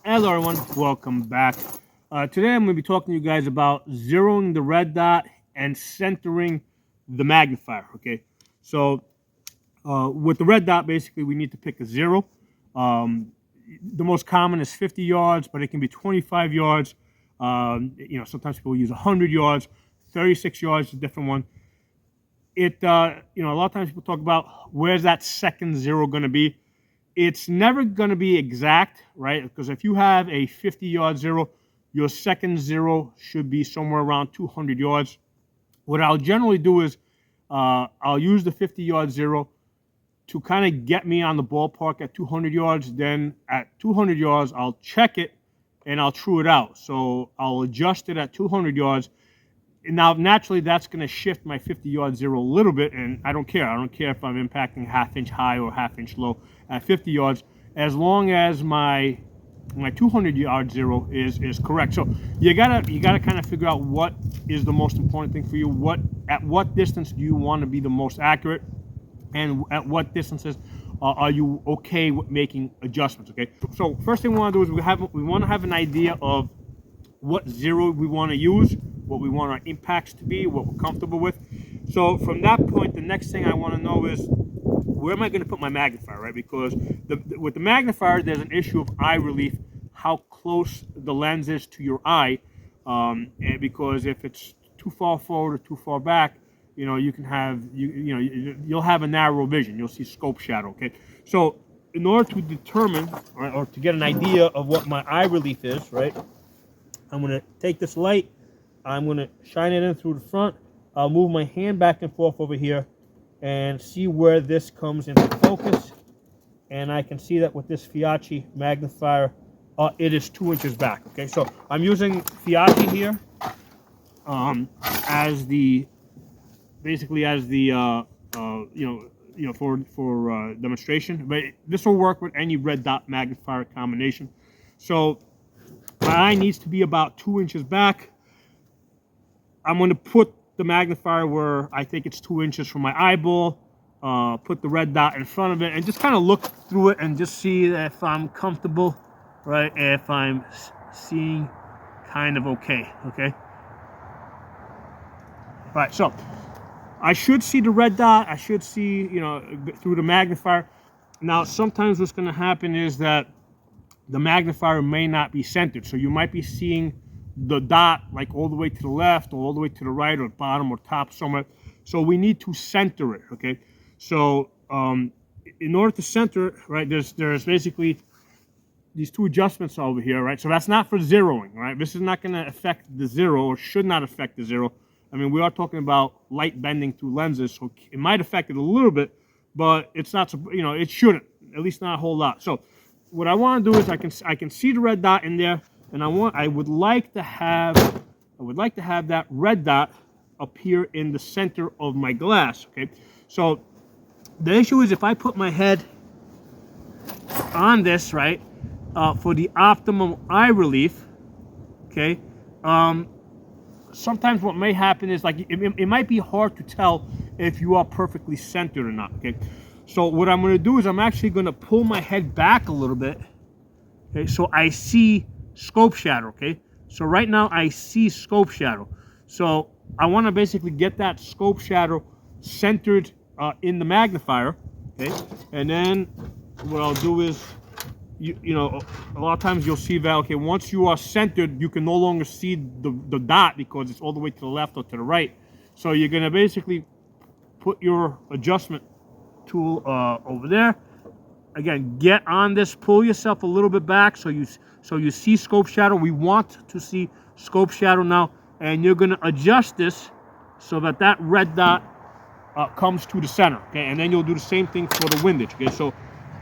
Hello everyone, welcome back. Today I'm going to be talking to you guys about zeroing the red dot and centering the magnifier, okay? So with the red dot, basically we need to pick a zero. The most common is 50 yards, but it can be 25 yards. Sometimes people use 100 yards, 36 yards is a different one. A lot of times people talk about where's that second zero going to be. It's never going to be exact, right? Because if you have a 50-yard zero, your second zero should be somewhere around 200 yards. What I'll generally do is I'll use the 50-yard zero to kind of get me on the ballpark at 200 yards. Then at 200 yards, I'll check it and I'll true it out. So I'll adjust it at 200 yards. Now, naturally, that's going to shift my 50-yard zero a little bit, and I don't care. I don't care if I'm impacting half-inch high or half-inch low at 50 yards, as long as my 200-yard zero is correct. So you gotta kind of figure out what is the most important thing for you. At what distance do you want to be the most accurate, and at what distances are you okay with making adjustments? Okay. So first thing we want to do is we want to have an idea of what zero we want to use, what we want our impacts to be, what we're comfortable with. So from that point, the next thing I want to know is where am I going to put my magnifier, right? Because with the magnifier, there's an issue of eye relief, how close the lens is to your eye, and because if it's too far forward or too far back, you can have you'll have a narrow vision. You'll see scope shadow. Okay, so in order to determine or to get an idea of what my eye relief is, right? I'm going to take this light, I'm going to shine it in through the front. I'll move my hand back and forth over here and see where this comes into focus. And I can see that with this feyachi magnifier, it is 2 inches back. Okay, so I'm using feyachi here as the for demonstration. But this will work with any red dot magnifier combination. So my eye needs to be about 2 inches back. I'm going to put the magnifier where I think it's 2 inches from my eyeball, put the red dot in front of it, and just kind of look through it and just see if I'm comfortable, right? If I'm seeing kind of okay. Right, so I should see the red dot. I should see, through the magnifier. Now, sometimes what's going to happen is that the magnifier may not be centered. So you might be seeing the dot like all the way to the left or all the way to the right or bottom or top somewhere. So we need to center it, okay? So in order to center it, right, there's basically these two adjustments over here, right? So that's not for zeroing, right? This is not going to affect the zero or should not affect the zero. I mean, we are talking about light bending through lenses, so it might affect it a little bit, but it's not, it shouldn't, at least not a whole lot. So what I want to do is I can see the red dot in there, and I would like to have that red dot appear in the center of my glass. Okay, so the issue is if I put my head on this, right, for the optimum eye relief, okay, sometimes what may happen is like it might be hard to tell if you are perfectly centered or not. Okay. So what I'm going to do is I'm actually going to pull my head back a little bit, okay, so I see scope shadow, okay? So right now I see scope shadow. So I want to basically get that scope shadow centered in the magnifier, okay? And then what I'll do is, a lot of times you'll see that, okay, once you are centered, you can no longer see the dot because it's all the way to the left or to the right. So you're going to basically put your adjustment tool over there. Again, get on this, pull yourself a little bit back so you see scope shadow. We want to see scope shadow now, and you're going to adjust this so that red dot comes to the center. Okay, and then you'll do the same thing for the windage. Okay, so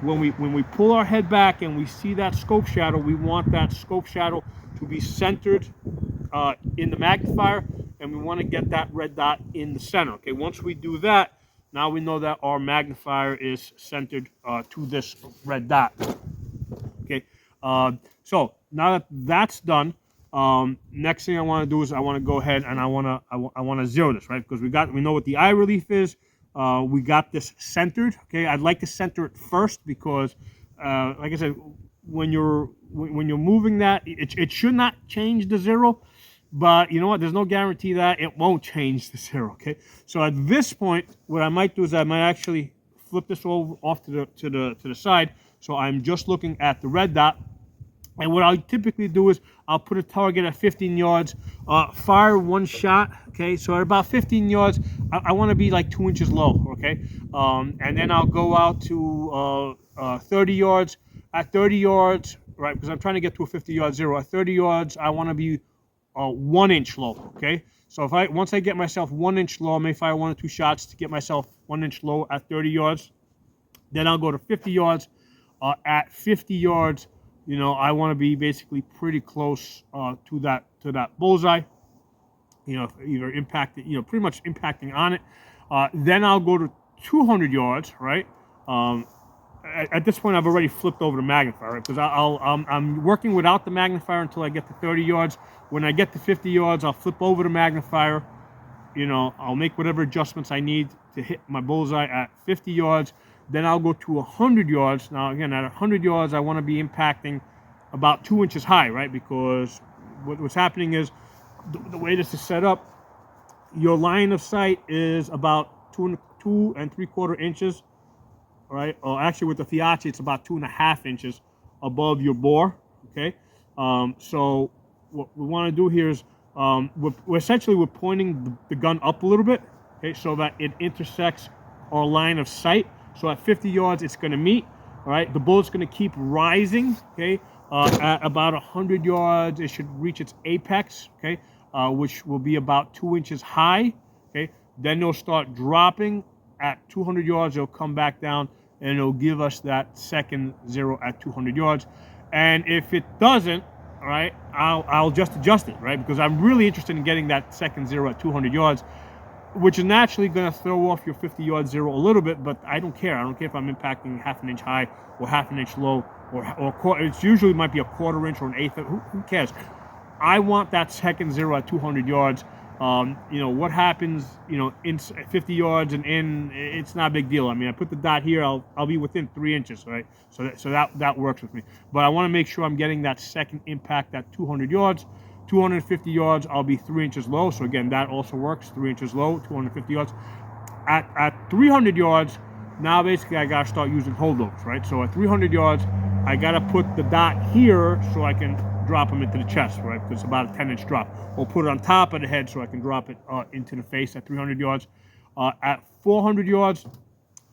when we pull our head back and we see that scope shadow, we want that scope shadow to be centered in the magnifier, and we want to get that red dot in the center. Okay, once we do that, now we know that our magnifier is centered to this red dot. Okay, so now that that's done, next thing I want to do is I want to go ahead and I want to zero this, right? Because we know what the eye relief is. We got this centered. Okay, I'd like to center it first because, like I said, when you're moving that, it should not change the zero. But you know what? There's no guarantee that it won't change the zero. Okay. So at this point, what I might do is I might actually flip this over off to the side. So I'm just looking at the red dot. And what I typically do is I'll put a target at 15 yards, fire one shot. Okay. So at about 15 yards, I want to be like 2 inches low. Okay. And then I'll go out to 30 yards. At 30 yards, right? Because I'm trying to get to a 50-yard zero. At 30 yards, I want to be 1 inch low, okay? So once I get myself 1 inch low, I may fire 1 or 2 shots to get myself 1 inch low at 30 yards. Then I'll go to 50 yards. At 50 yards, you know, I want to be basically pretty close to that bullseye. You know, either impacting, you know, pretty much impacting on it. Then I'll go to 200 yards, right? At this point, I've already flipped over the magnifier, right? Because I'm working without the magnifier until I get to 30 yards. When I get to 50 yards, I'll flip over the magnifier. You know, I'll make whatever adjustments I need to hit my bullseye at 50 yards. Then I'll go to 100 yards. Now, again, at 100 yards, I want to be impacting about 2 inches high, right? Because what's happening is the way this is set up, your line of sight is about 2 3/4 inches. All right, or actually with the feyachi, it's about 2.5 inches above your bore. Okay, so what we want to do here is we're essentially pointing the gun up a little bit, okay, so that it intersects our line of sight. So at 50 yards, it's going to meet. All right, the bullet's going to keep rising. Okay, at about 100 yards, it should reach its apex. Okay, which will be about 2 inches high. Okay, then it'll start dropping. At 200 yards, it'll come back down, and it'll give us that second zero at 200 yards. And if it doesn't, all right, I'll just adjust it, right? Because I'm really interested in getting that second zero at 200 yards, which is naturally going to throw off your 50-yard zero a little bit, but I don't care. I don't care if I'm impacting 1/2 inch high or 1/2 inch low, or it usually might be a 1/4 inch or an 1/8. Who cares? I want that second zero at 200 yards. You know, what happens, you know, in 50 yards and in, it's not a big deal. I mean, I put the dot here, I'll be within 3 inches, right? So that works with me. But I want to make sure I'm getting that second impact at 200 yards. 250 yards, I'll be 3 inches low. So again, that also works, 3 inches low, 250 yards. At 300 yards, now basically I got to start using holdovers, right? So at 300 yards, I got to put the dot here so I can drop them into the chest, right? Because it's about a 10-inch drop. Or put it on top of the head so I can drop it into the face at 300 yards. At 400 yards,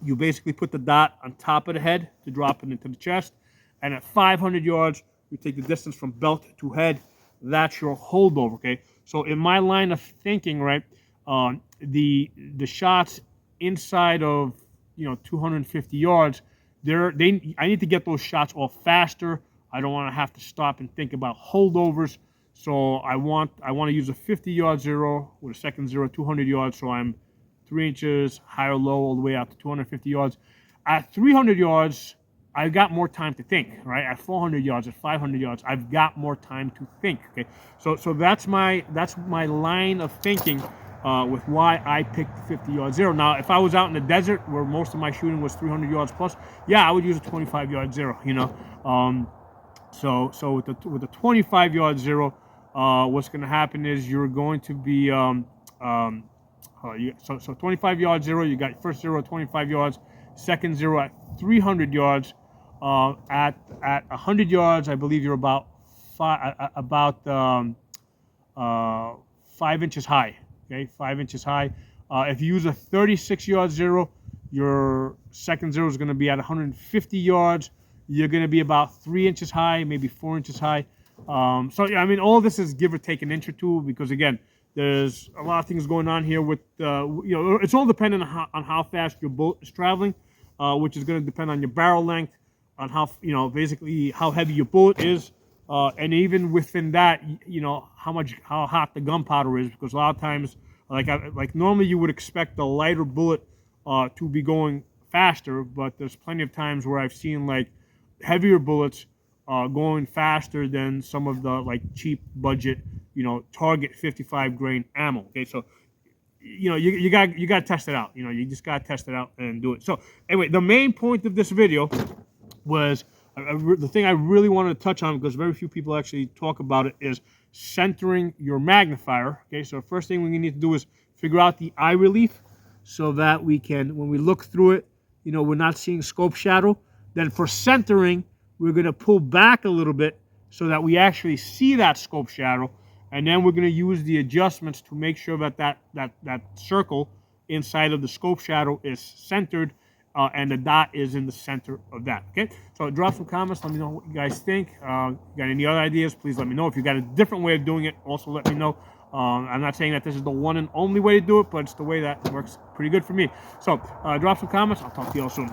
you basically put the dot on top of the head to drop it into the chest. And at 500 yards, you take the distance from belt to head. That's your holdover, okay? So in my line of thinking, right, the shots inside of, you know, 250 yards, I need to get those shots off faster. I don't want to have to stop and think about holdovers. So I want to use a 50-yard zero with a second zero, 200 yards. So I'm 3 inches high or low all the way out to 250 yards. At 300 yards, I've got more time to think, right? At 400 yards, at 500 yards, I've got more time to think. Okay, so that's my line of thinking with why I picked the 50-yard zero. Now, if I was out in the desert where most of my shooting was 300 yards plus, yeah, I would use a 25-yard zero. You know, so with the 25-yard zero, what's going to happen is you're going to be so 25-yard zero. You got first zero at 25 yards, second zero at 300 yards. At 100 yards, I believe you're about 5 inches high. Okay, 5 inches high. If you use a 36-yard zero, your second zero is going to be at 150 yards. You're going to be about 3 inches high, maybe 4 inches high. So yeah, I mean, all this is give or take an inch or two, because again, there's a lot of things going on here with you know, it's all dependent on how fast your bullet is traveling, which is going to depend on your barrel length, on how, you know, basically how heavy your bullet is, and even within that, you know, how hot the gunpowder is, because a lot of times, like normally you would expect the lighter bullet to be going faster, but there's plenty of times where I've seen like heavier bullets going faster than some of the like cheap budget, you know, target 55 grain ammo. Okay, so you know, you got to test it out. You know, you just got to test it out and do it. So anyway, the main point of this video was the thing I really wanted to touch on, because very few people actually talk about it, is centering your magnifier. Okay, so first thing we need to do is figure out the eye relief so that we can, when we look through it, you know, we're not seeing scope shadow. Then for centering, we're going to pull back a little bit so that we actually see that scope shadow. And then we're going to use the adjustments to make sure that that circle inside of the scope shadow is centered, and the dot is in the center of that. Okay, so drop some comments. Let me know what you guys think. Got any other ideas? Please let me know. If you got a different way of doing it, also let me know. I'm not saying that this is the one and only way to do it, but it's the way that works pretty good for me. So drop some comments. I'll talk to you all soon.